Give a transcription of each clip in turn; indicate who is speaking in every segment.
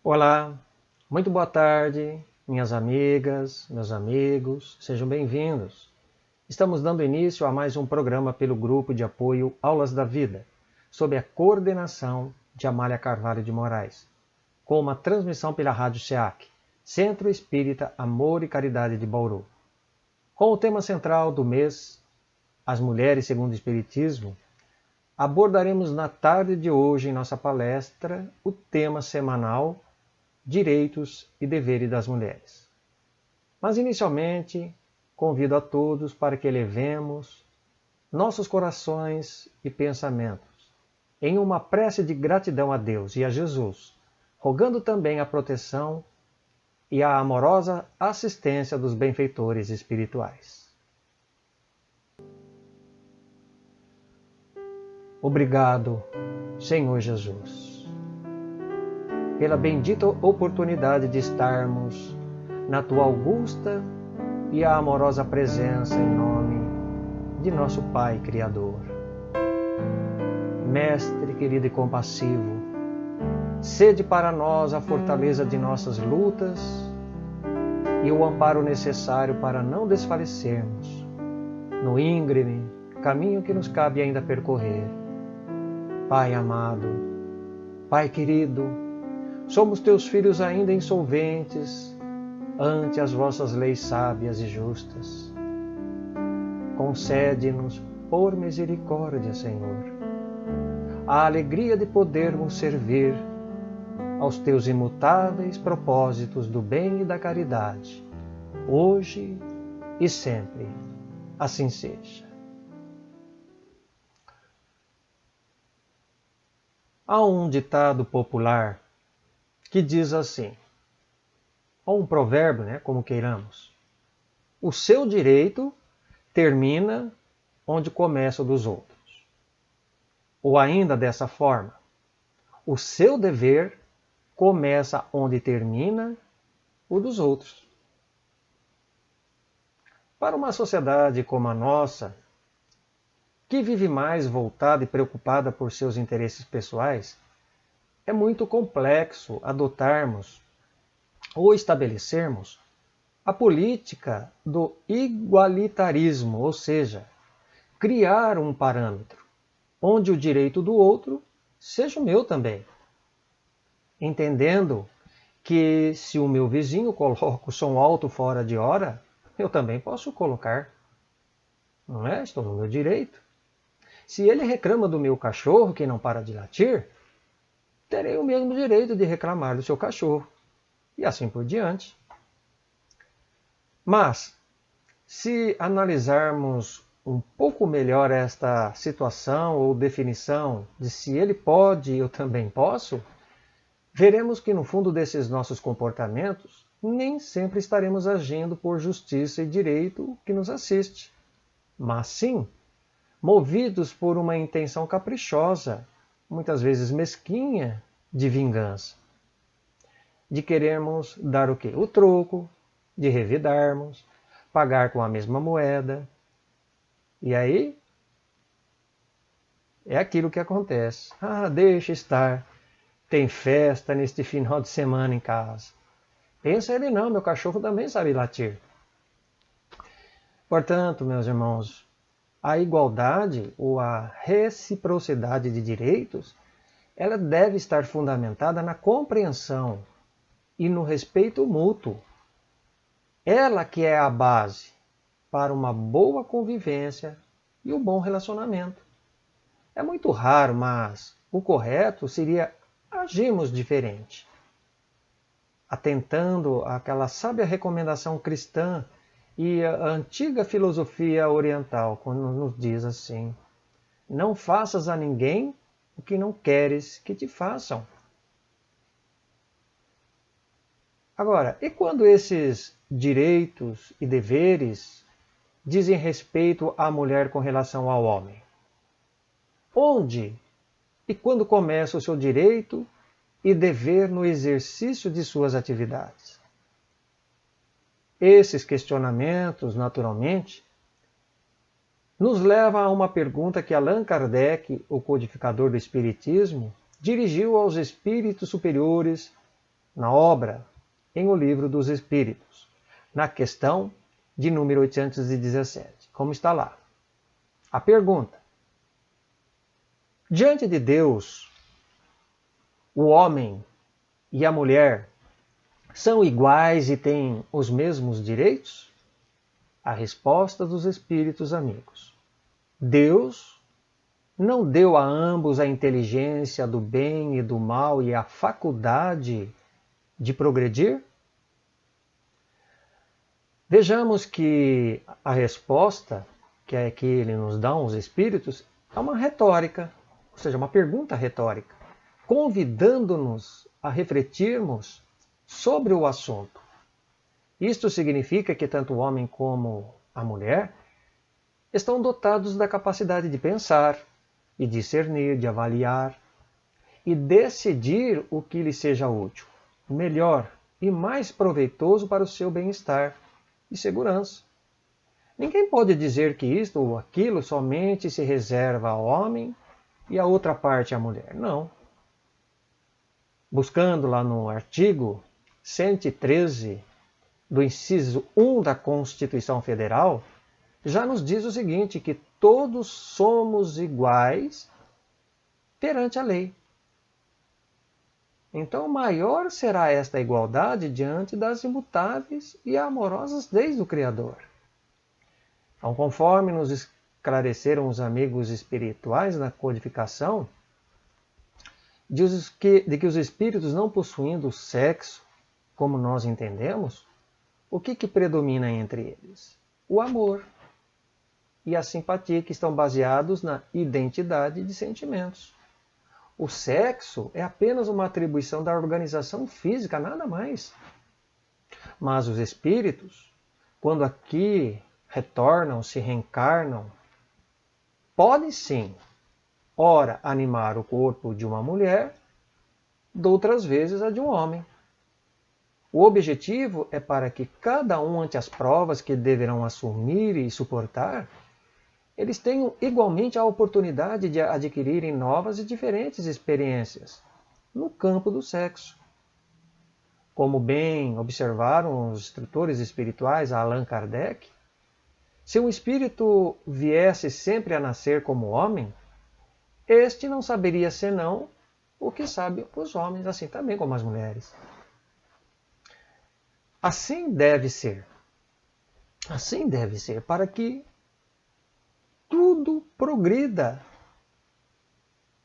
Speaker 1: Olá, muito boa tarde, minhas amigas, meus amigos, sejam bem-vindos. Estamos dando início a mais um programa pelo grupo de apoio Aulas da Vida, sob a coordenação de Amália Carvalho de Moraes, com uma transmissão pela Rádio SEAC, Centro Espírita Amor e Caridade de Bauru. Com o tema central do mês, As Mulheres segundo o Espiritismo, abordaremos na tarde de hoje em nossa palestra o tema semanal Direitos e Deveres das Mulheres. Mas inicialmente, convido a todos para que elevemos nossos corações e pensamentos em uma prece de gratidão a Deus e a Jesus, rogando também a proteção e a amorosa assistência dos benfeitores espirituais. Obrigado, Senhor Jesus, pela bendita oportunidade de estarmos na Tua augusta e amorosa presença em nome de nosso Pai Criador. Mestre querido e compassivo, sede para nós a fortaleza de nossas lutas e o amparo necessário para não desfalecermos no íngreme caminho que nos cabe ainda percorrer. Pai amado, Pai querido, somos teus filhos ainda insolventes ante as vossas leis sábias e justas. Concede-nos, por misericórdia, Senhor, a alegria de podermos servir aos teus imutáveis propósitos do bem e da caridade, hoje e sempre. Assim seja. Há um ditado popular que diz assim, ou um provérbio, como queiramos: o seu direito termina onde começa o dos outros. Ou ainda dessa forma, o seu dever começa onde termina o dos outros. Para uma sociedade como a nossa, que vive mais voltada e preocupada por seus interesses pessoais, é muito complexo adotarmos ou estabelecermos a política do igualitarismo, ou seja, criar um parâmetro onde o direito do outro seja o meu também. Entendendo que se o meu vizinho coloca o som alto fora de hora, eu também posso colocar. Não é? Estou no meu direito. Se ele reclama do meu cachorro que não para de latir, terei o mesmo direito de reclamar do seu cachorro. E assim por diante. Mas, se analisarmos um pouco melhor esta situação ou definição de se ele pode, eu também posso, veremos que no fundo desses nossos comportamentos, nem sempre estaremos agindo por justiça e direito que nos assiste, mas sim movidos por uma intenção caprichosa, muitas vezes mesquinha, de vingança. De querermos dar o quê? O troco, de revidarmos, pagar com a mesma moeda. E aí, é aquilo que acontece. Deixa estar. Tem festa neste final de semana em casa. Pensa ele não, meu cachorro também sabe latir. Portanto, meus irmãos, a igualdade ou a reciprocidade de direitos, ela deve estar fundamentada na compreensão e no respeito mútuo. Ela que é a base para uma boa convivência e um bom relacionamento. É muito raro, mas o correto seria agirmos diferente, atentando àquela sábia recomendação cristã e a antiga filosofia oriental, quando nos diz assim: não faças a ninguém o que não queres que te façam. Agora, e quando esses direitos e deveres dizem respeito à mulher com relação ao homem? Onde e quando começa o seu direito e dever no exercício de suas atividades? Esses questionamentos, naturalmente, nos levam a uma pergunta que Allan Kardec, o codificador do Espiritismo, dirigiu aos espíritos superiores na obra em O Livro dos Espíritos, na questão de número 817, como está lá. A pergunta: diante de Deus, o homem e a mulher são iguais e têm os mesmos direitos? A resposta dos espíritos amigos: Deus não deu a ambos a inteligência do bem e do mal e a faculdade de progredir? Vejamos que a resposta que ele nos dá, os espíritos, é uma retórica, ou seja, uma pergunta retórica, convidando-nos a refletirmos sobre o assunto. Isto significa que tanto o homem como a mulher estão dotados da capacidade de pensar, de discernir, de avaliar e decidir o que lhe seja útil, melhor e mais proveitoso para o seu bem-estar e segurança. Ninguém pode dizer que isto ou aquilo somente se reserva ao homem e a outra parte à mulher. Não. Buscando lá no artigo 113 do inciso 1 da Constituição Federal, já nos diz o seguinte, que todos somos iguais perante a lei. Então, maior será esta igualdade diante das imutáveis e amorosas leis do Criador. Então, conforme nos esclareceram os amigos espirituais na codificação, de que os espíritos não possuindo o sexo, como nós entendemos, o que predomina entre eles? O amor e a simpatia, que estão baseados na identidade de sentimentos. O sexo é apenas uma atribuição da organização física, nada mais. Mas os espíritos, quando aqui retornam, se reencarnam, podem sim, ora animar o corpo de uma mulher, doutras vezes a de um homem. O objetivo é para que cada um, ante as provas que deverão assumir e suportar, eles tenham igualmente a oportunidade de adquirirem novas e diferentes experiências no campo do sexo. Como bem observaram os instrutores espirituais Allan Kardec, se um espírito viesse sempre a nascer como homem, este não saberia senão o que sabem os homens, assim também como as mulheres. Assim deve ser. Assim deve ser, para que tudo progrida,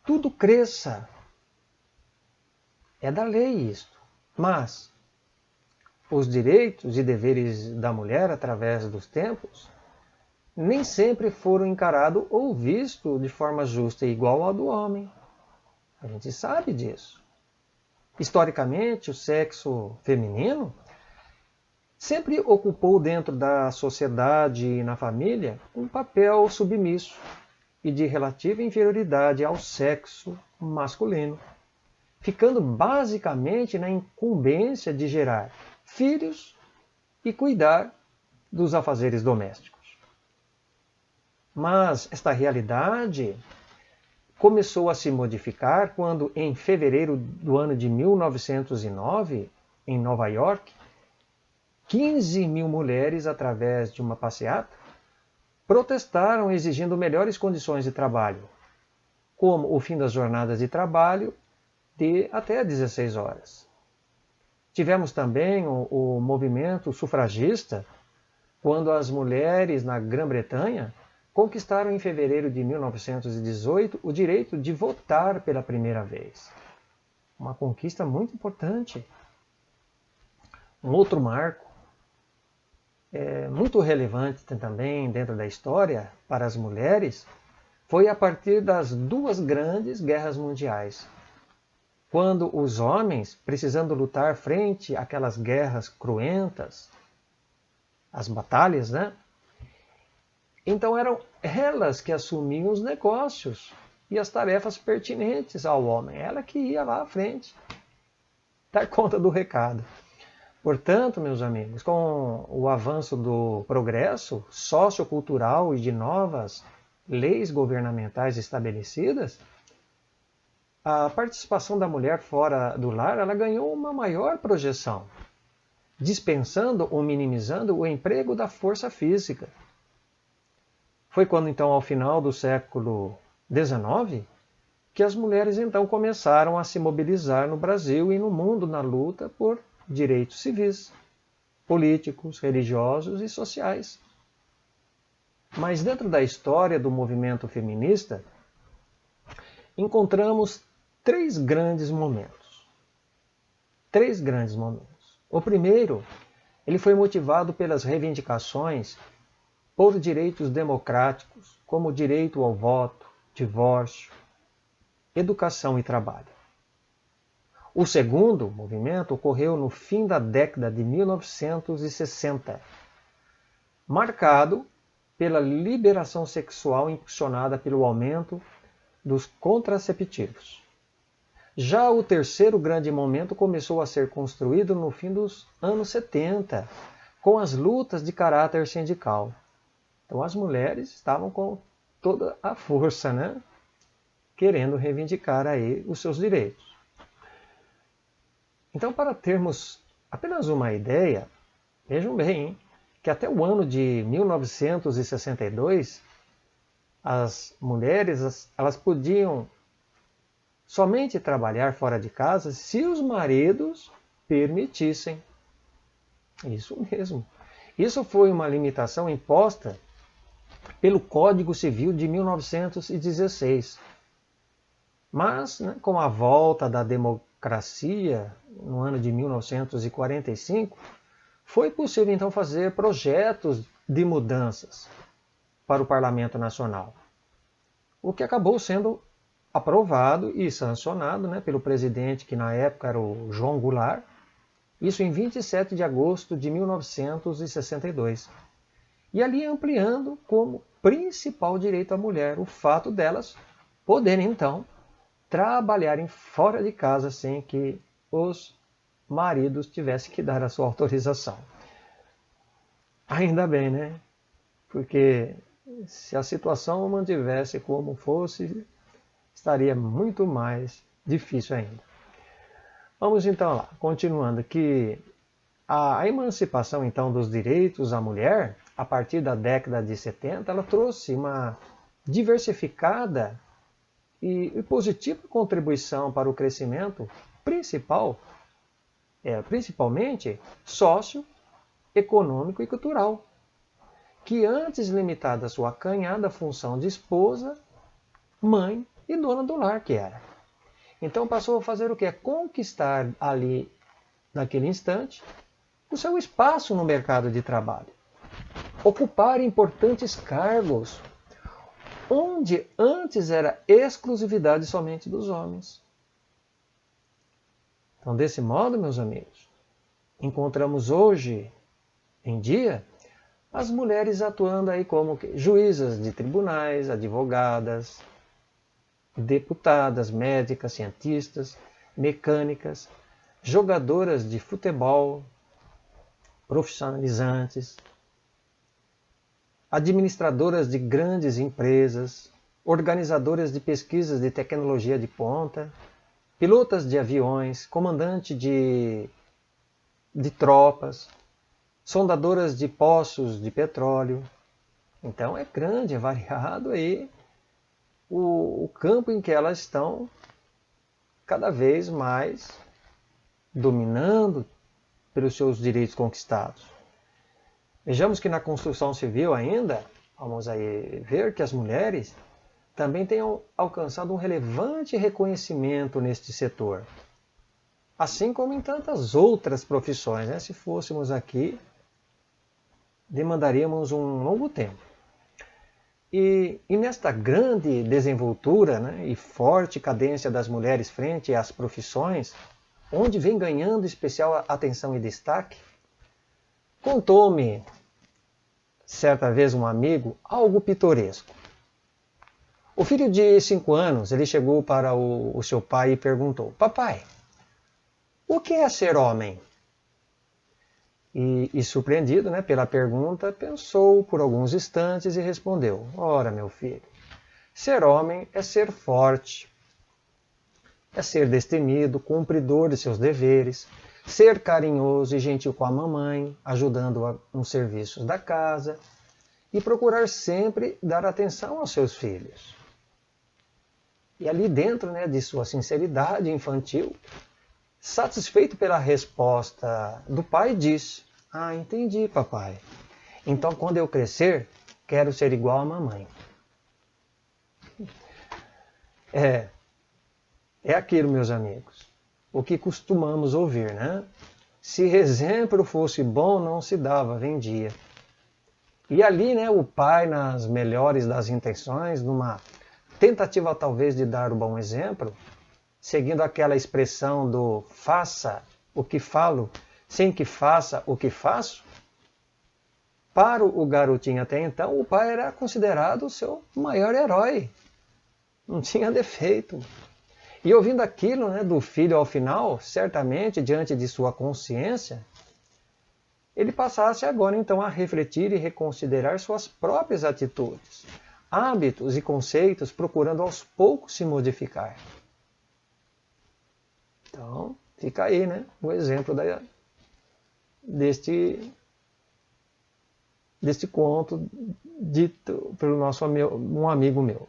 Speaker 1: tudo cresça. É da lei isto. Mas os direitos e deveres da mulher através dos tempos nem sempre foram encarados ou vistos de forma justa e igual ao do homem. A gente sabe disso. Historicamente, o sexo feminino sempre ocupou dentro da sociedade e na família um papel submisso e de relativa inferioridade ao sexo masculino, ficando basicamente na incumbência de gerar filhos e cuidar dos afazeres domésticos. Mas esta realidade começou a se modificar quando, em fevereiro do ano de 1909, em Nova York, 15 mil mulheres, através de uma passeata, protestaram exigindo melhores condições de trabalho, como o fim das jornadas de trabalho de até 16 horas. Tivemos também o movimento sufragista, quando as mulheres na Grã-Bretanha conquistaram em fevereiro de 1918 o direito de votar pela primeira vez. Uma conquista muito importante. Um outro marco muito relevante também dentro da história para as mulheres foi a partir das duas grandes guerras mundiais, quando os homens, precisando lutar frente àquelas guerras cruentas, as batalhas, né? Então eram elas que assumiam os negócios e as tarefas pertinentes ao homem. Ela que ia lá à frente, dar conta do recado. Portanto, meus amigos, com o avanço do progresso sociocultural e de novas leis governamentais estabelecidas, a participação da mulher fora do lar ela ganhou uma maior projeção, dispensando ou minimizando o emprego da força física. Foi quando, então, ao final do século XIX, que as mulheres, então, começaram a se mobilizar no Brasil e no mundo na luta por direitos civis, políticos, religiosos e sociais. Mas dentro da história do movimento feminista, encontramos três grandes momentos. Três grandes momentos. O primeiro, ele foi motivado pelas reivindicações por direitos democráticos, como o direito ao voto, divórcio, educação e trabalho. O segundo movimento ocorreu no fim da década de 1960, marcado pela liberação sexual impulsionada pelo aumento dos contraceptivos. Já o terceiro grande momento começou a ser construído no fim dos anos 70, com as lutas de caráter sindical. Então as mulheres estavam com toda a força, né? Querendo reivindicar aí os seus direitos. Então, para termos apenas uma ideia, vejam bem, hein, que até o ano de 1962, as mulheres elas podiam somente trabalhar fora de casa se os maridos permitissem. Isso mesmo. Isso foi uma limitação imposta pelo Código Civil de 1916. Mas, né, com a volta da democracia, no ano de 1945, foi possível então fazer projetos de mudanças para o Parlamento Nacional, o que acabou sendo aprovado e sancionado, né, pelo presidente, que na época era o João Goulart, isso em 27 de agosto de 1962. E ali ampliando como principal direito à mulher o fato delas poderem então trabalharem fora de casa sem que os maridos tivessem que dar a sua autorização. Ainda bem, né? Porque se a situação mantivesse como fosse, estaria muito mais difícil ainda. Vamos então lá, continuando que a emancipação então dos direitos à mulher, a partir da década de 70, ela trouxe uma diversificada e positiva contribuição para o crescimento principalmente socioeconômico e cultural, que antes limitada a sua acanhada função de esposa, mãe e dona do lar que era. Então passou a fazer o quê? Conquistar ali, naquele instante, o seu espaço no mercado de trabalho. Ocupar importantes cargos, onde antes era exclusividade somente dos homens. Então, desse modo, meus amigos, encontramos hoje em dia as mulheres atuando aí como juízas de tribunais, advogadas, deputadas, médicas, cientistas, mecânicas, jogadoras de futebol, profissionalizantes, administradoras de grandes empresas, organizadoras de pesquisas de tecnologia de ponta, pilotas de aviões, comandante de tropas, sondadoras de poços de petróleo. Então é grande, é variado aí o campo em que elas estão cada vez mais dominando pelos seus direitos conquistados. Vejamos que na construção civil ainda, vamos aí ver que as mulheres também têm alcançado um relevante reconhecimento neste setor. Assim como em tantas outras profissões, né? Se fôssemos aqui, demandaríamos um longo tempo. E nesta grande desenvoltura, né, e forte cadência das mulheres frente às profissões, onde vem ganhando especial atenção e destaque, contou-me, certa vez, um amigo, algo pitoresco. O filho de 5 anos, ele chegou para o seu pai e perguntou: "Papai, o que é ser homem?" E surpreendido, né, pela pergunta, pensou por alguns instantes e respondeu: "Ora, meu filho, ser homem é ser forte, é ser destemido, cumpridor de seus deveres, ser carinhoso e gentil com a mamãe, ajudando-a nos serviços da casa e procurar sempre dar atenção aos seus filhos. E ali dentro, né, de sua sinceridade infantil, satisfeito pela resposta do pai, diz: "Ah, entendi, papai. Então, quando eu crescer, quero ser igual à mamãe." É aquilo, meus amigos, o que costumamos ouvir, né? Se exemplo fosse bom, não se dava, vendia. E ali, né, o pai, nas melhores das intenções, numa tentativa talvez de dar o bom exemplo, seguindo aquela expressão do faça o que falo, sem que faça o que faço, para o garotinho até então, o pai era considerado o seu maior herói. Não tinha defeito. E ouvindo aquilo, né, do filho ao final, certamente, diante de sua consciência, ele passasse agora então a refletir e reconsiderar suas próprias atitudes, hábitos e conceitos, procurando aos poucos se modificar. Então, fica aí, né, o exemplo deste conto dito pelo um amigo meu.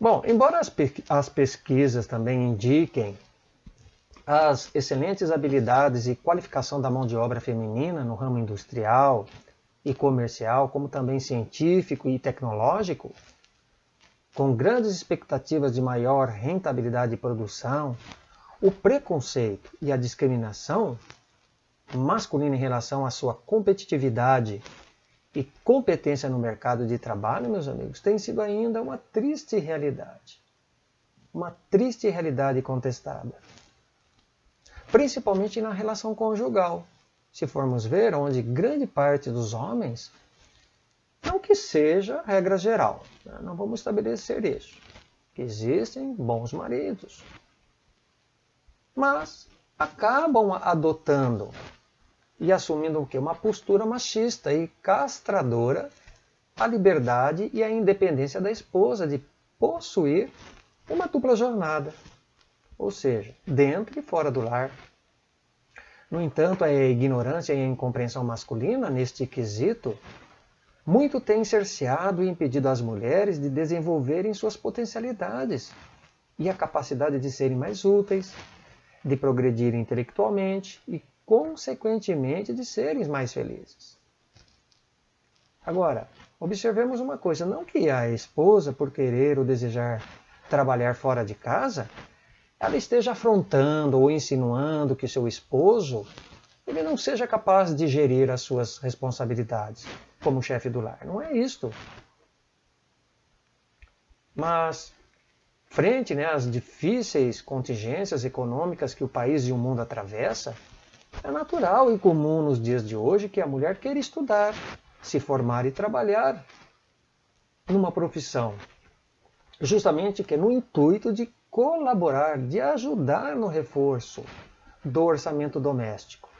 Speaker 1: Bom, embora as pesquisas também indiquem as excelentes habilidades e qualificação da mão de obra feminina no ramo industrial e comercial, como também científico e tecnológico, com grandes expectativas de maior rentabilidade de produção, o preconceito e a discriminação masculina em relação à sua competitividade e competência no mercado de trabalho, meus amigos, tem sido ainda uma triste realidade. Uma triste realidade contestada. Principalmente na relação conjugal. Se formos ver, onde grande parte dos homens, não que seja regra geral, né? Não vamos estabelecer isso, que existem bons maridos, mas acabam adotando e assumindo o quê? Uma postura machista e castradora a liberdade e a independência da esposa de possuir uma dupla jornada, ou seja, dentro e fora do lar. No entanto, a ignorância e a incompreensão masculina neste quesito muito tem cerceado e impedido as mulheres de desenvolverem suas potencialidades e a capacidade de serem mais úteis, de progredir intelectualmente e consequentemente de serem mais felizes. Agora, observemos uma coisa, não que a esposa, por querer ou desejar trabalhar fora de casa, ela esteja afrontando ou insinuando que seu esposo ele não seja capaz de gerir as suas responsabilidades como chefe do lar. Não é isto. Mas, frente, né, às difíceis contingências econômicas que o país e o mundo atravessa, é natural e comum nos dias de hoje que a mulher queira estudar, se formar e trabalhar numa profissão, justamente que no intuito de colaborar, de ajudar no reforço do orçamento doméstico.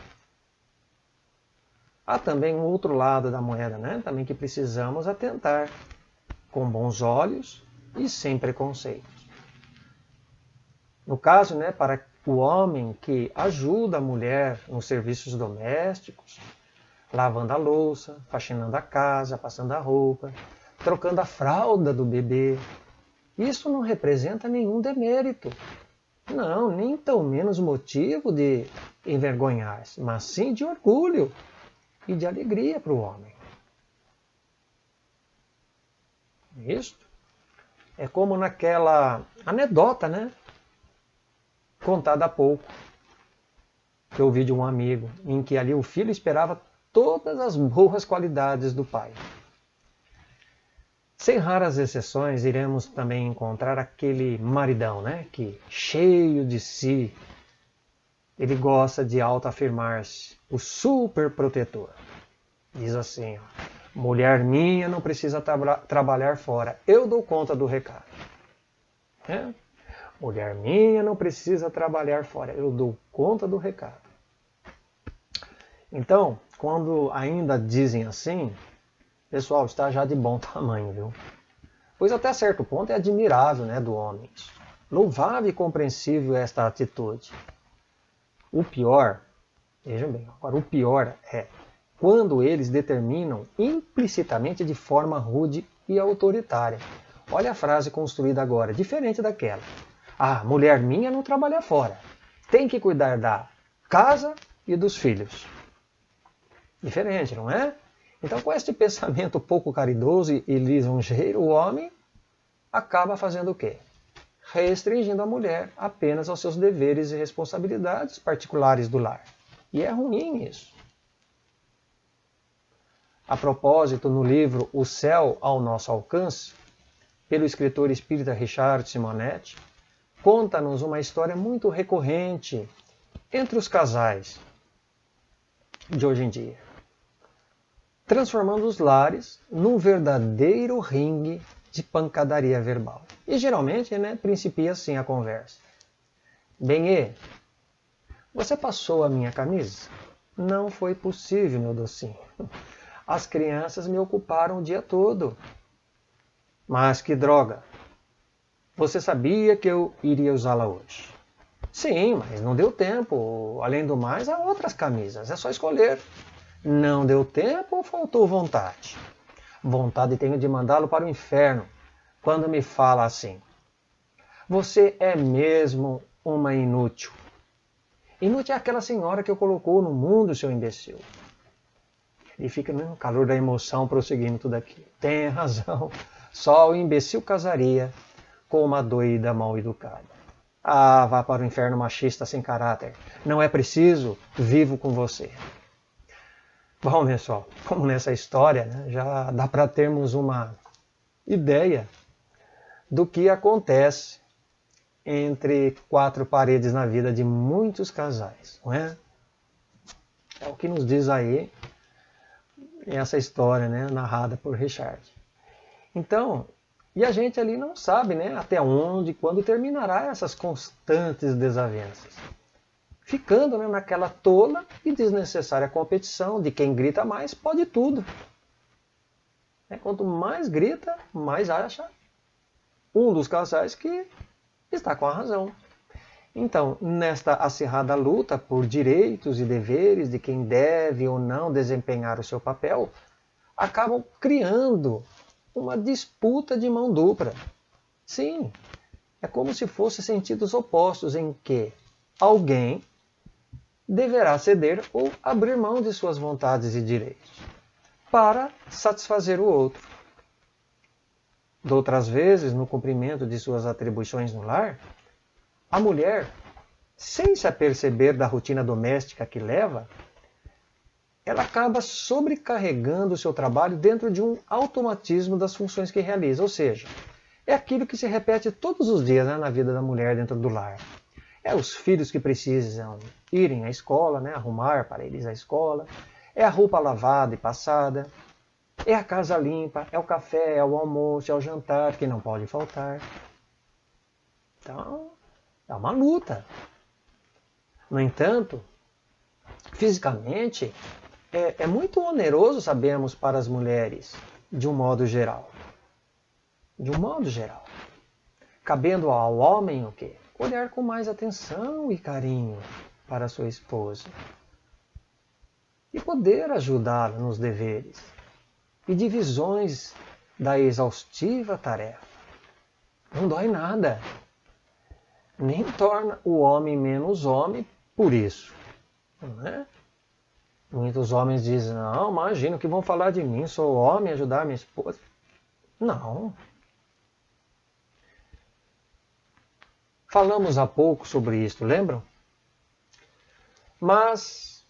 Speaker 1: Há também um outro lado da moeda, né? Também que precisamos atentar com bons olhos e sem preconceitos. No caso, né, para o homem que ajuda a mulher nos serviços domésticos, lavando a louça, faxinando a casa, passando a roupa, trocando a fralda do bebê, isso não representa nenhum demérito. Não, nem tão menos motivo de envergonhar-se, mas sim de orgulho e de alegria para o homem. Isto é como naquela anedota, né? Contada há pouco, que eu ouvi de um amigo, em que ali o filho esperava todas as boas qualidades do pai. Sem raras exceções, iremos também encontrar aquele maridão, né? Que, cheio de si, ele gosta de autoafirmar-se, o super protetor. Diz assim, ó, mulher minha não precisa trabalhar fora, eu dou conta do recado. É? Mulher minha não precisa trabalhar fora, eu dou conta do recado. Então, quando ainda dizem assim, pessoal, está já de bom tamanho, viu? Pois até certo ponto é admirável, né, do homem. Louvável e compreensível esta atitude. O pior, vejam bem, agora o pior é quando eles determinam implicitamente de forma rude e autoritária. Olha a frase construída agora, diferente daquela. Ah, mulher minha não trabalha fora. Tem que cuidar da casa e dos filhos. Diferente, não é? Então, com este pensamento pouco caridoso e lisonjeiro, o homem acaba fazendo o quê? Restringindo a mulher apenas aos seus deveres e responsabilidades particulares do lar. E é ruim isso. A propósito, no livro O Céu ao Nosso Alcance, pelo escritor espírita Richard Simonetti, conta-nos uma história muito recorrente entre os casais de hoje em dia, transformando os lares num verdadeiro ringue de pancadaria verbal. E geralmente, principia assim a conversa. Benê, você passou a minha camisa? Não foi possível, meu docinho. As crianças me ocuparam o dia todo. Mas que droga! Você sabia que eu iria usá-la hoje? Sim, mas não deu tempo. Além do mais, há outras camisas. É só escolher. Não deu tempo ou faltou vontade? Vontade tenho de mandá-lo para o inferno quando me fala assim. Você é mesmo uma inútil. Inútil é aquela senhora que colocou no mundo, seu imbecil. E fica no calor da emoção prosseguindo tudo aqui. Tem razão. Só o imbecil casaria com uma doida mal educada. Ah, vá para o inferno machista sem caráter. Não é preciso, vivo com você. Bom, pessoal, como nessa história, já dá para termos uma ideia do que acontece entre quatro paredes na vida de muitos casais, não é? É o que nos diz aí essa história, narrada por Richard. Então, e a gente ali não sabe, até onde, quando terminará essas constantes desavenças. Ficando naquela tola e desnecessária competição de quem grita mais pode tudo. Quanto mais grita, mais acha um dos casais que está com a razão. Então, nesta acirrada luta por direitos e deveres de quem deve ou não desempenhar o seu papel, acabam criando uma disputa de mão dupla. Sim, é como se fossem sentidos opostos em que alguém deverá ceder ou abrir mão de suas vontades e direitos para satisfazer o outro. Doutras vezes, no cumprimento de suas atribuições no lar, a mulher, sem se aperceber da rotina doméstica que leva, ela acaba sobrecarregando o seu trabalho dentro de um automatismo das funções que realiza. Ou seja, é aquilo que se repete todos os dias na vida da mulher dentro do lar. É os filhos que precisam irem à escola, arrumar para eles à escola. É a roupa lavada e passada. É a casa limpa, é o café, é o almoço, é o jantar, que não pode faltar. Então, é uma luta. No entanto, fisicamente, é muito oneroso, sabemos, para as mulheres, de um modo geral. De um modo geral. Cabendo ao homem o quê? Olhar com mais atenção e carinho para sua esposa. E poder ajudá-la nos deveres e divisões da exaustiva tarefa. Não dói nada. Nem torna o homem menos homem por isso. Não é? Muitos homens dizem, não, imagina o que vão falar de mim, sou homem, ajudar minha esposa. Não. Falamos há pouco sobre isso, lembram? Mas,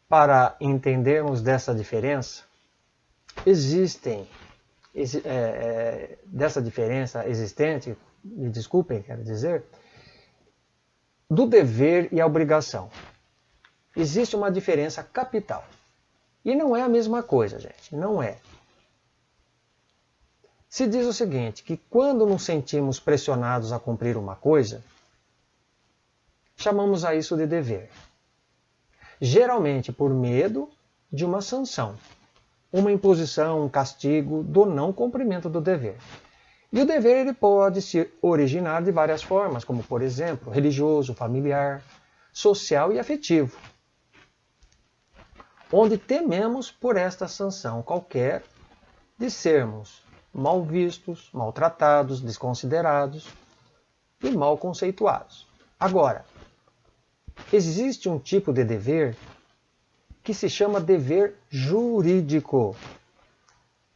Speaker 1: para entendermos dessa diferença, dessa diferença existente, me desculpem, quero dizer, do dever e a obrigação. Existe uma diferença capital. E não é a mesma coisa, gente, não é. Se diz o seguinte, que quando nos sentimos pressionados a cumprir uma coisa, chamamos a isso de dever. Geralmente por medo de uma sanção, uma imposição, um castigo do não cumprimento do dever. E o dever ele pode se originar de várias formas, como, por exemplo, religioso, familiar, social e afetivo, onde tememos por esta sanção qualquer de sermos mal vistos, maltratados, desconsiderados e mal conceituados. Agora, existe um tipo de dever que se chama dever jurídico,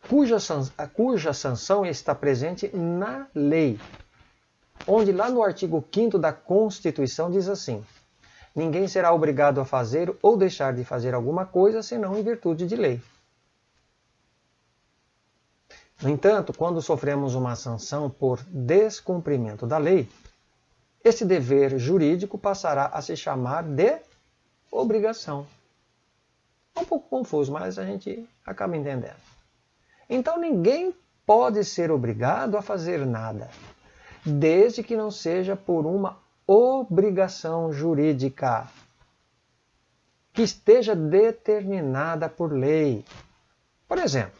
Speaker 1: cuja sanção está presente na lei, onde lá no artigo 5º da Constituição diz assim: ninguém será obrigado a fazer ou deixar de fazer alguma coisa senão em virtude de lei. No entanto, quando sofremos uma sanção por descumprimento da lei, esse dever jurídico passará a se chamar de obrigação. É um pouco confuso, mas a gente acaba entendendo. Então ninguém pode ser obrigado a fazer nada, desde que não seja por uma obrigação jurídica que esteja determinada por lei. Por exemplo,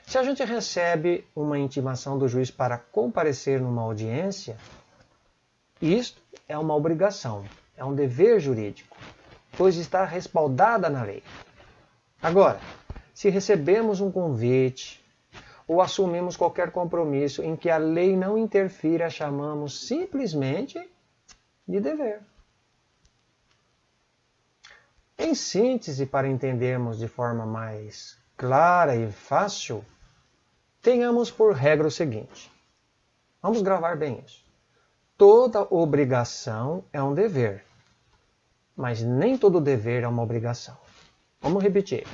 Speaker 1: se a gente recebe uma intimação do juiz para comparecer numa audiência, isto é uma obrigação, é um dever jurídico, pois está respaldada na lei. Agora, se recebemos um convite ou assumimos qualquer compromisso em que a lei não interfira, chamamos simplesmente de dever. Em síntese, para entendermos de forma mais clara e fácil, tenhamos por regra o seguinte. Vamos gravar bem isso. Toda obrigação é um dever, mas nem todo dever é uma obrigação. Vamos repetir.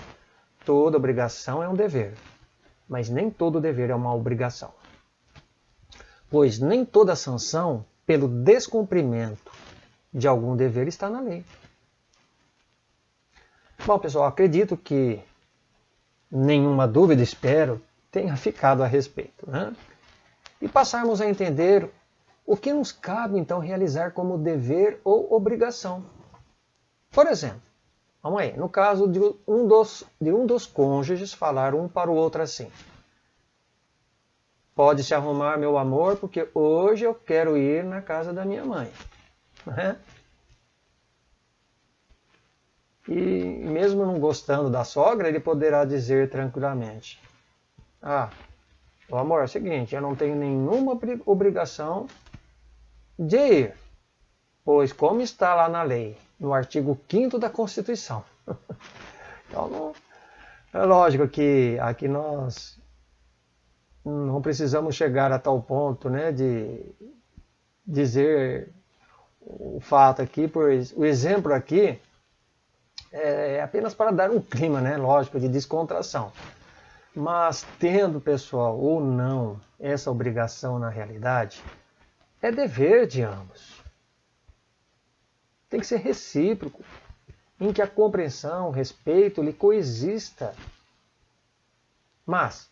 Speaker 1: Toda obrigação é um dever, mas nem todo dever é uma obrigação. Pois nem toda sanção pelo descumprimento de algum dever está na lei. Bom, pessoal, acredito que nenhuma dúvida, espero, tenha ficado a respeito, né? E passarmos a entender o que nos cabe, então, realizar como dever ou obrigação. Por exemplo, vamos aí, no caso de um dos cônjuges falar um para o outro assim: pode se arrumar, meu amor, porque hoje eu quero ir na casa da minha mãe. Né? E mesmo não gostando da sogra, ele poderá dizer tranquilamente: meu amor, é o seguinte, eu não tenho nenhuma obrigação de ir, pois como está lá na lei, no artigo 5º da Constituição. Então, não, é lógico que aqui nós não precisamos chegar a tal ponto, né, de dizer o fato aqui, pois o exemplo aqui é apenas para dar um clima, né, lógico, de descontração. Mas tendo, pessoal, ou não essa obrigação na realidade, é dever de ambos. Tem que ser recíproco, em que a compreensão, o respeito lhe coexista. Mas,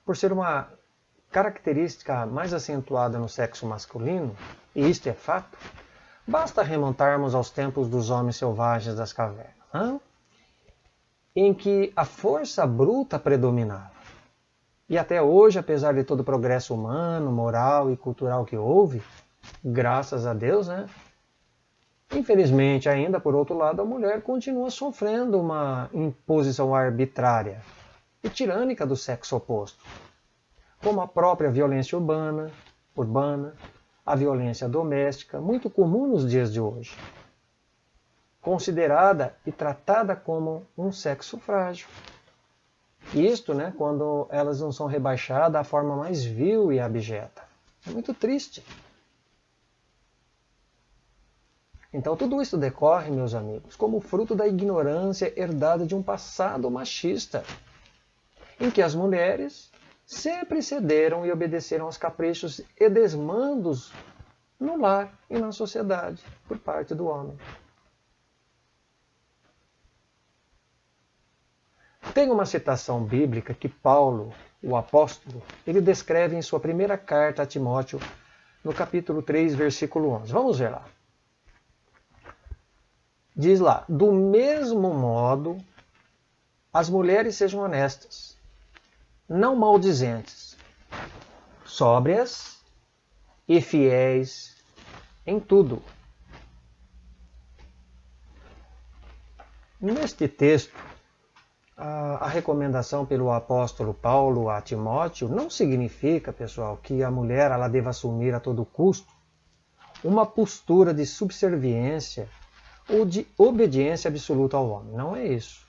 Speaker 1: por ser uma característica mais acentuada no sexo masculino, e isto é fato, basta remontarmos aos tempos dos homens selvagens das cavernas, em que a força bruta predominava. E até hoje, apesar de todo o progresso humano, moral e cultural que houve, graças a Deus, né? Infelizmente, ainda por outro lado, a mulher continua sofrendo uma imposição arbitrária e tirânica do sexo oposto, como a própria violência urbana, a violência doméstica, muito comum nos dias de hoje, considerada e tratada como um sexo frágil. Isto, né, quando elas não são rebaixadas à forma mais vil e abjeta. É muito triste. Então tudo isso decorre, meus amigos, como fruto da ignorância herdada de um passado machista, em que as mulheres sempre cederam e obedeceram aos caprichos e desmandos no lar e na sociedade por parte do homem. Tem uma citação bíblica que Paulo, o apóstolo, ele descreve em sua primeira carta a Timóteo, no capítulo 3, versículo 11. Vamos ver lá. Diz lá: do mesmo modo, as mulheres sejam honestas, não maldizentes, sóbrias e fiéis em tudo. Neste texto, a recomendação pelo apóstolo Paulo a Timóteo não significa, pessoal, que a mulher ela deva assumir a todo custo uma postura de subserviência ou de obediência absoluta ao homem. Não é isso.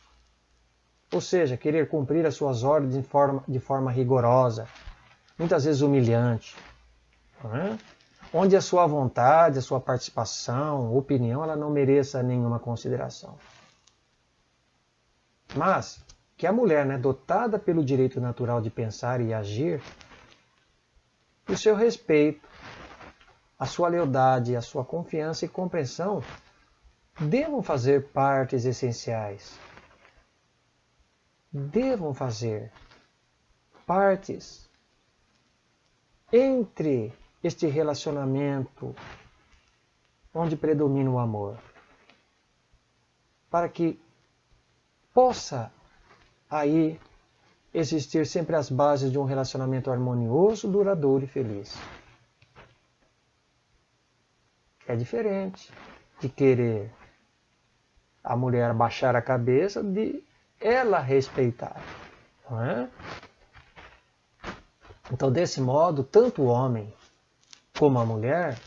Speaker 1: Ou seja, querer cumprir as suas ordens de forma rigorosa, muitas vezes humilhante, não é? Onde a sua vontade, a sua participação, opinião, ela não mereça nenhuma consideração. Mas que a mulher, né, dotada pelo direito natural de pensar e agir, o seu respeito, a sua lealdade, a sua confiança e compreensão devam fazer partes essenciais. Devam fazer partes entre este relacionamento onde predomina o amor, para que possa aí existir sempre as bases de um relacionamento harmonioso, duradouro e feliz. É diferente de querer a mulher baixar a cabeça, de ela respeitar, não é? Então, desse modo, tanto o homem como a mulher,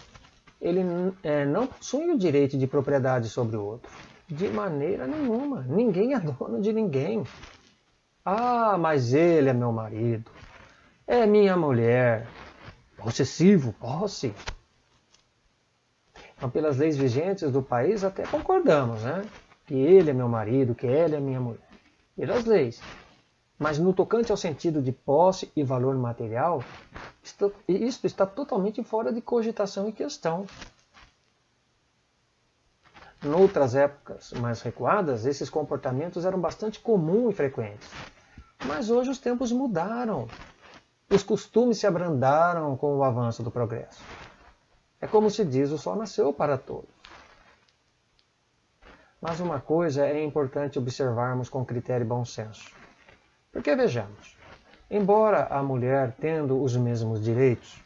Speaker 1: ele não possui o direito de propriedade sobre o outro. De maneira nenhuma. Ninguém é dono de ninguém. Ah, mas ele é meu marido. É minha mulher. Possessivo, posse. Então, pelas leis vigentes do país, até concordamos, né? Que ele é meu marido, que ela é minha mulher. Pelas leis. Mas no tocante ao sentido de posse e valor material, isto está totalmente fora de cogitação e questão. Em outras épocas mais recuadas, esses comportamentos eram bastante comuns e frequentes. Mas hoje os tempos mudaram. Os costumes se abrandaram com o avanço do progresso. É como se diz, o sol nasceu para todos. Mas uma coisa é importante observarmos com critério e bom senso. Porque vejamos, embora a mulher tendo os mesmos direitos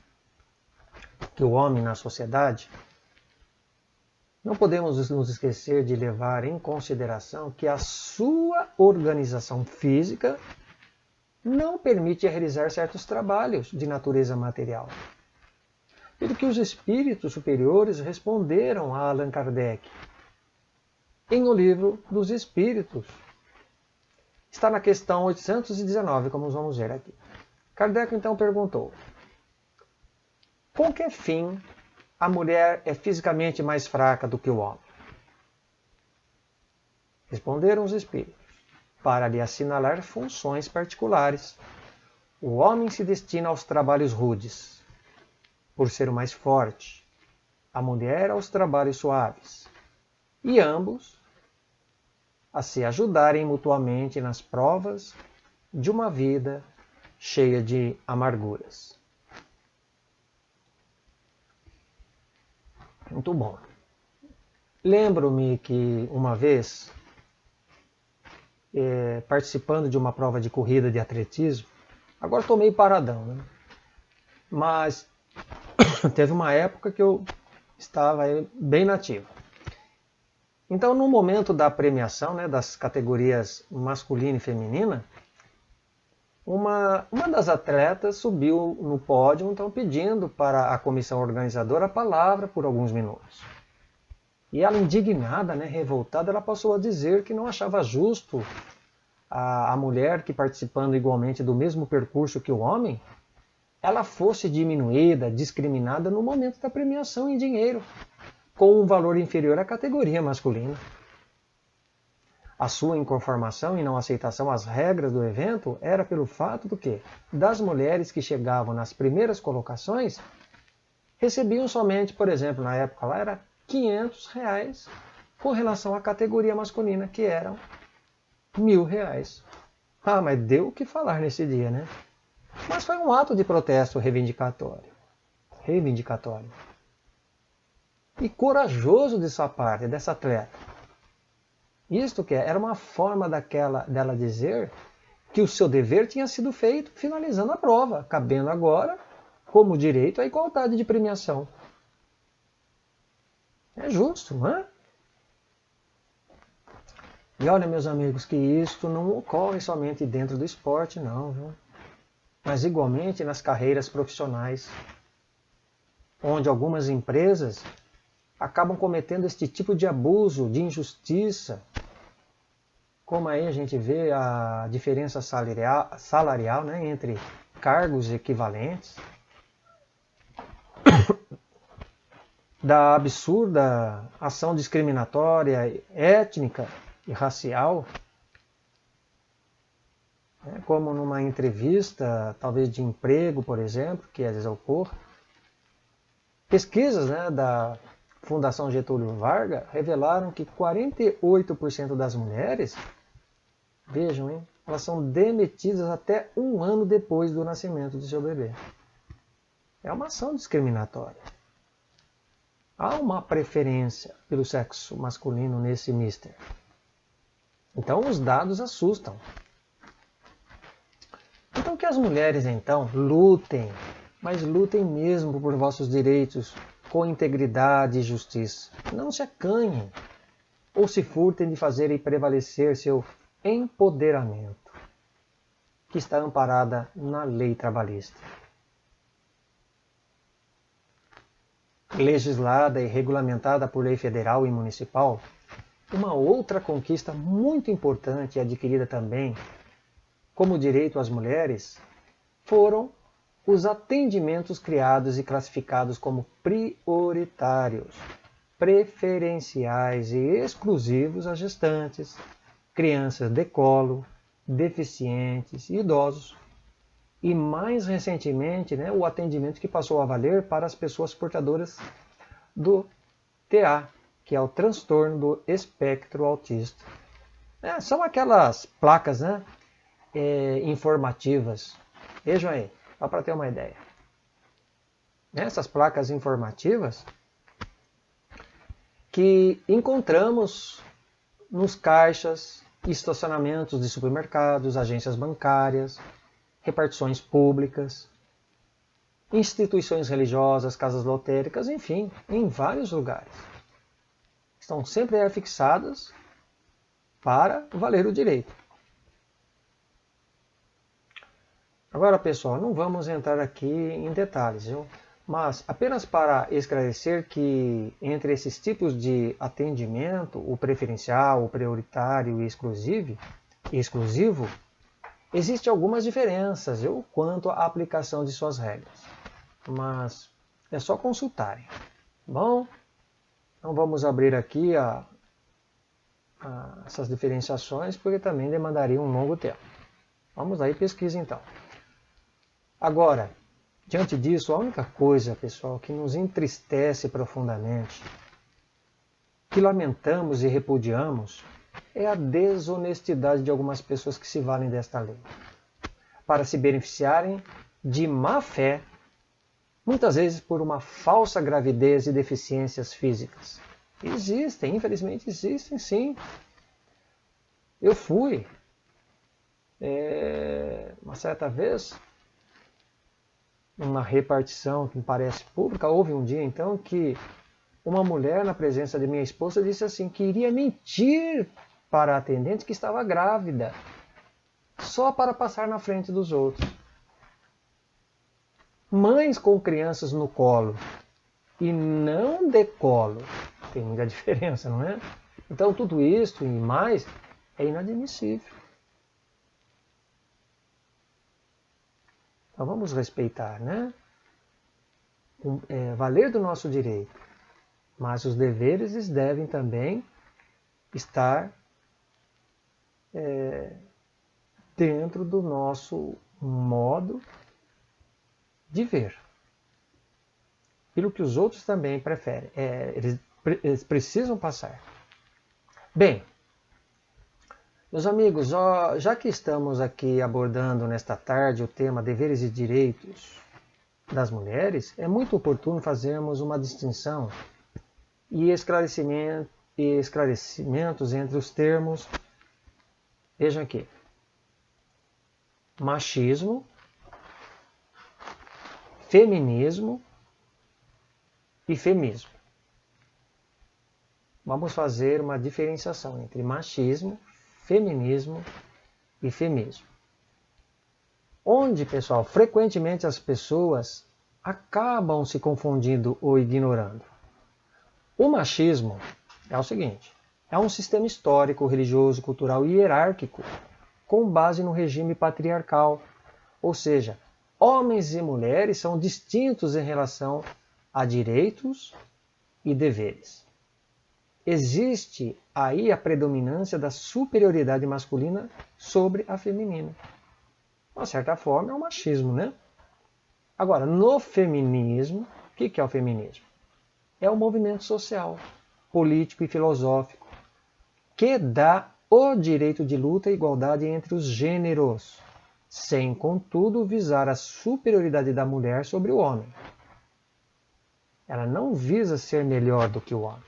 Speaker 1: que o homem na sociedade, não podemos nos esquecer de levar em consideração que a sua organização física não permite realizar certos trabalhos de natureza material. Pelo que os espíritos superiores responderam a Allan Kardec em O Livro dos Espíritos. Está na questão 819, como vamos ver aqui. Kardec então perguntou: com que fim a mulher é fisicamente mais fraca do que o homem? Responderam os espíritos: para lhe assinalar funções particulares. O homem se destina aos trabalhos rudes, por ser o mais forte, a mulher aos trabalhos suaves, e ambos a se ajudarem mutuamente nas provas de uma vida cheia de amarguras. Muito bom. Lembro-me que uma vez, participando de uma prova de corrida de atletismo, agora estou meio paradão, né? Mas teve uma época que eu estava bem nativo. Então, no momento da premiação, né, das categorias masculina e feminina, uma das atletas subiu no pódio, então pedindo para a comissão organizadora a palavra por alguns minutos. E ela, indignada, né, revoltada, ela passou a dizer que não achava justo a mulher que, participando igualmente do mesmo percurso que o homem, ela fosse diminuída, discriminada no momento da premiação em dinheiro, com um valor inferior à categoria masculina. A sua inconformação e não aceitação às regras do evento era pelo fato do que, das mulheres que chegavam nas primeiras colocações, recebiam somente, por exemplo, na época lá era R$500 com relação à categoria masculina, que eram R$1.000. Ah, mas deu o que falar nesse dia, né? Mas foi um ato de protesto reivindicatório. E corajoso de sua parte, dessa atleta. Isto que era uma forma dela dizer que o seu dever tinha sido feito finalizando a prova, cabendo agora como direito à igualdade de premiação. É justo, não é? E olha, meus amigos, que isto não ocorre somente dentro do esporte, não, viu? Mas igualmente nas carreiras profissionais, onde algumas empresas acabam cometendo este tipo de abuso, de injustiça, como aí a gente vê a diferença salarial, né, entre cargos equivalentes, da absurda ação discriminatória étnica e racial, né, como numa entrevista, talvez de emprego, por exemplo, que às vezes ocorre. Pesquisas, né, da Fundação Getúlio Vargas revelaram que 48% das mulheres, vejam, hein, elas são demitidas até 1 ano depois do nascimento do seu bebê. É uma ação discriminatória. Há uma preferência pelo sexo masculino nesse mister. Então os dados assustam. Então que as mulheres então lutem, mas lutem mesmo por vossos direitos com integridade e justiça. Não se acanhem ou se furtem de fazer prevalecer seu empoderamento, que está amparada na lei trabalhista. Legislada e regulamentada por lei federal e municipal, uma outra conquista muito importante e adquirida também como direito às mulheres foram os atendimentos criados e classificados como prioritários, preferenciais e exclusivos a gestantes, crianças de colo, deficientes e idosos. E mais recentemente, né, o atendimento que passou a valer para as pessoas portadoras do TA, que é o transtorno do espectro autista. São aquelas placas, né, informativas. Vejam aí, só para ter uma ideia. Essas placas informativas que encontramos nos caixas, estacionamentos de supermercados, agências bancárias, repartições públicas, instituições religiosas, casas lotéricas, enfim, em vários lugares. Estão sempre afixadas para valer o direito. Agora, pessoal, não vamos entrar aqui em detalhes, viu? Mas apenas para esclarecer que entre esses tipos de atendimento, o preferencial, o prioritário e exclusivo, existem algumas diferenças, viu, quanto à aplicação de suas regras. Mas é só consultarem. Bom, não vamos abrir aqui essas diferenciações, porque também demandaria um longo tempo. Vamos aí, pesquisa então. Agora, diante disso, a única coisa, pessoal, que nos entristece profundamente, que lamentamos e repudiamos, é a desonestidade de algumas pessoas que se valem desta lei, para se beneficiarem de má fé, muitas vezes por uma falsa gravidez e deficiências físicas. Existem, infelizmente existem, sim. Eu fui, uma certa vez, numa repartição que me parece pública, houve um dia então que uma mulher, na presença de minha esposa, disse assim, que iria mentir para a atendente que estava grávida, só para passar na frente dos outros. Mães com crianças no colo e não de colo, tem muita diferença, não é? Então tudo isso e mais é inadmissível. Então vamos respeitar, né? Valer do nosso direito, mas os deveres devem também estar dentro do nosso modo de ver. Aquilo que os outros também preferem. Eles precisam passar. Bem, meus amigos, já que estamos aqui abordando nesta tarde o tema deveres e direitos das mulheres, é muito oportuno fazermos uma distinção e esclarecimentos entre os termos, vejam aqui, machismo, feminismo e femismo. Vamos fazer uma diferenciação entre machismo, feminismo e femismo. Onde, pessoal, frequentemente as pessoas acabam se confundindo ou ignorando. O machismo é o seguinte: é um sistema histórico, religioso, cultural e hierárquico com base no regime patriarcal. Ou seja, homens e mulheres são distintos em relação a direitos e deveres. Existe aí a predominância da superioridade masculina sobre a feminina. De uma certa forma, é um machismo, né? Agora, no feminismo, o que é o feminismo? É um movimento social, político e filosófico que dá o direito de luta e igualdade entre os gêneros, sem, contudo, visar a superioridade da mulher sobre o homem. Ela não visa ser melhor do que o homem.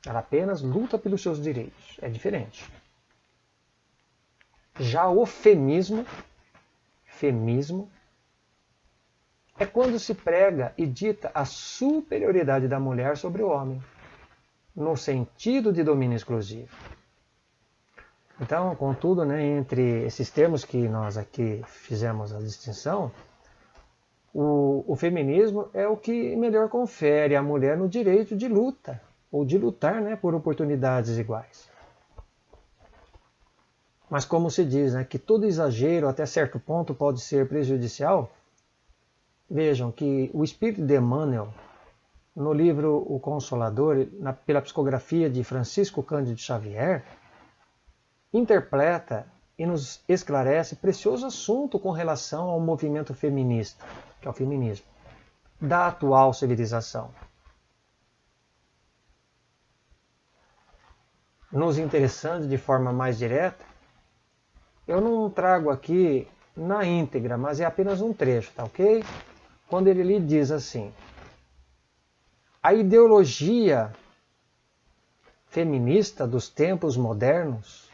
Speaker 1: Ela apenas luta pelos seus direitos. É diferente. Já o femismo é quando se prega e dita a superioridade da mulher sobre o homem, no sentido de domínio exclusivo. Então, contudo, entre esses termos que nós aqui fizemos a distinção, o feminismo é o que melhor confere à mulher no direito de luta, ou de lutar por oportunidades iguais. Mas como se diz que todo exagero até certo ponto pode ser prejudicial, vejam que o espírito de Emmanuel, no livro O Consolador, pela psicografia de Francisco Cândido Xavier, interpreta e nos esclarece precioso assunto com relação ao movimento feminista, que é o feminismo, da atual civilização. Nos interessando de forma mais direta, eu não trago aqui na íntegra, mas é apenas um trecho, tá ok? Quando ele lhe diz assim: a ideologia feminista dos tempos modernos,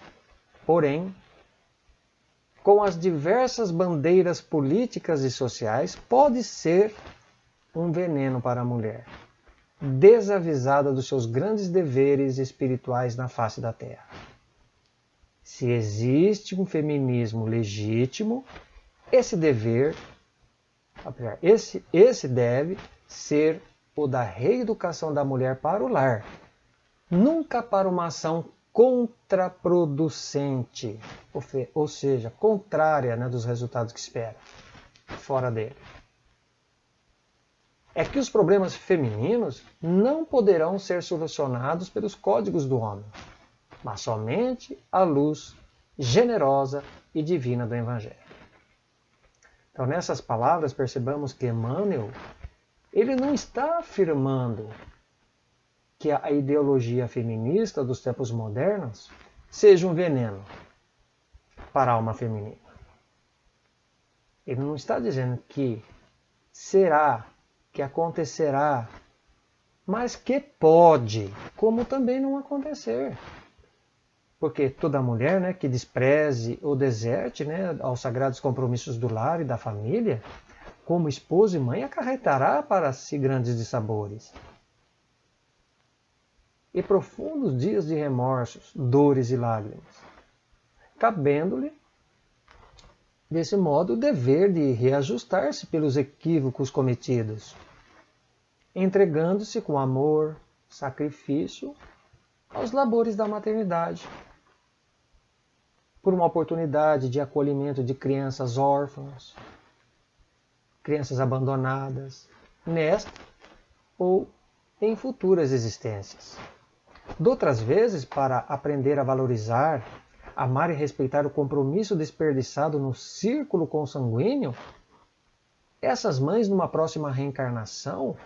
Speaker 1: porém, com as diversas bandeiras políticas e sociais, pode ser um veneno para a mulher, desavisada dos seus grandes deveres espirituais na face da Terra. Se existe um feminismo legítimo, esse deve ser o da reeducação da mulher para o lar, nunca para uma ação contraproducente, ou seja, contrária dos resultados que espera, fora dele. É que os problemas femininos não poderão ser solucionados pelos códigos do homem, mas somente à luz generosa e divina do Evangelho. Então, nessas palavras, percebamos que Emmanuel, ele não está afirmando que a ideologia feminista dos tempos modernos seja um veneno para a alma feminina. Ele não está dizendo que será, que acontecerá, mas que pode, como também não acontecer. Porque toda mulher que despreze ou deserte aos sagrados compromissos do lar e da família, como esposa e mãe, acarretará para si grandes dissabores e profundos dias de remorsos, dores e lágrimas, cabendo-lhe, desse modo, o dever de reajustar-se pelos equívocos cometidos, entregando-se com amor, sacrifício, aos labores da maternidade, por uma oportunidade de acolhimento de crianças órfãs, crianças abandonadas, nesta ou em futuras existências. Doutras vezes, para aprender a valorizar, amar e respeitar o compromisso desperdiçado no círculo consanguíneo, essas mães, numa próxima reencarnação,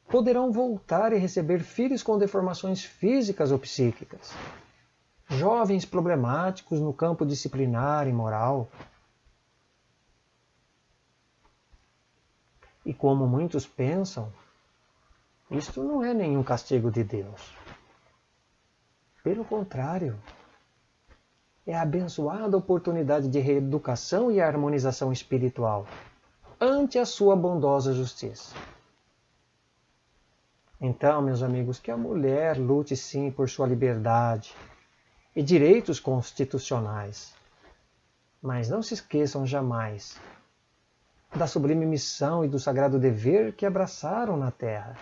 Speaker 1: poderão voltar e receber filhos com deformações físicas ou psíquicas, jovens problemáticos no campo disciplinar e moral. E como muitos pensam, isto não é nenhum castigo de Deus. Pelo contrário, é a abençoada oportunidade de reeducação e harmonização espiritual, ante a sua bondosa justiça. Então, meus amigos, que a mulher lute sim por sua liberdade e direitos constitucionais. Mas não se esqueçam jamais da sublime missão e do sagrado dever que abraçaram na Terra.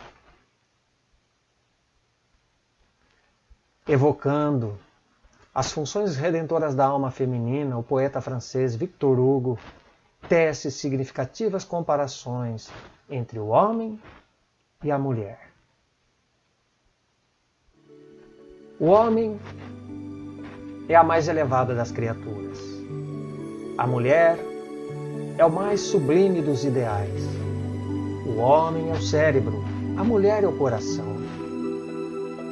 Speaker 1: Evocando as funções redentoras da alma feminina, o poeta francês Victor Hugo tece significativas comparações entre o homem e a mulher. O homem é a mais elevada das criaturas. A mulher é o mais sublime dos ideais. O homem é o cérebro, a mulher é o coração.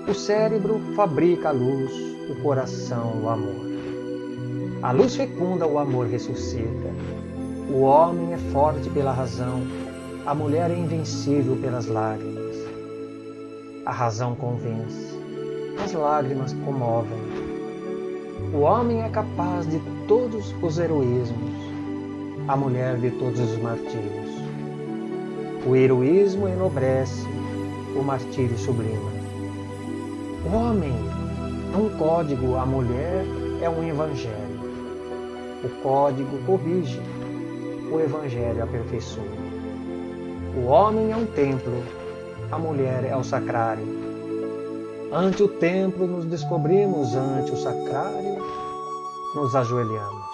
Speaker 1: O cérebro fabrica a luz, o coração o amor. A luz fecunda, o amor ressuscita. O homem é forte pela razão, a mulher é invencível pelas lágrimas. A razão convence, as lágrimas comovem. O homem é capaz de todos os heroísmos, a mulher de todos os martírios. O heroísmo enobrece, o martírio sublima. O homem é um código, a mulher é um evangelho. O código corrige, o evangelho aperfeiçoa. O homem é um templo, a mulher é o sacrário. Ante o templo nos descobrimos, ante o sacrário nos ajoelhamos.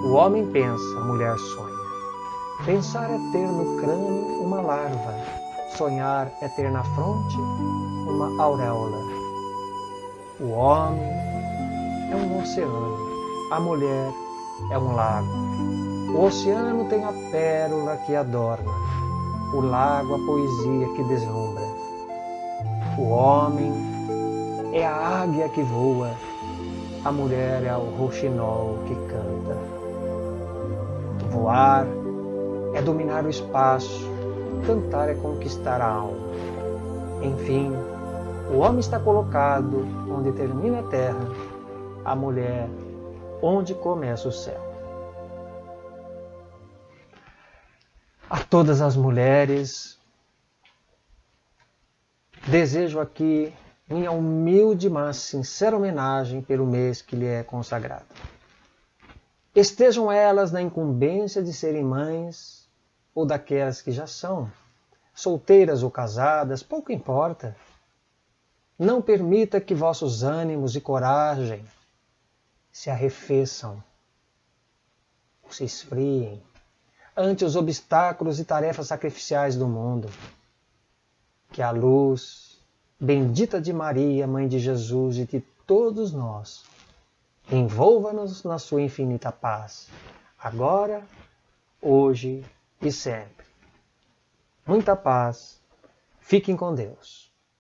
Speaker 1: O homem pensa, a mulher sonha. Pensar é ter no crânio uma larva, sonhar é ter na fronte uma auréola. O homem é um oceano, a mulher é um lago. O oceano tem a pérola que adorna, o lago a poesia que deslumbra. O homem é a águia que voa, a mulher é o rouxinol que canta. Voar é dominar o espaço, cantar é conquistar a alma. Enfim, o homem está colocado onde termina a terra, a mulher onde começa o céu. A todas as mulheres, desejo aqui minha humilde, mas sincera homenagem pelo mês que lhe é consagrado. Estejam elas na incumbência de serem mães, ou daquelas que já são, solteiras ou casadas, pouco importa. Não permita que vossos ânimos e coragem se arrefeçam, ou se esfriem, ante os obstáculos e tarefas sacrificiais do mundo. Que a luz bendita de Maria, Mãe de Jesus e de todos nós, envolva-nos na sua infinita paz, agora, hoje e sempre. Muita paz. Fiquem com Deus.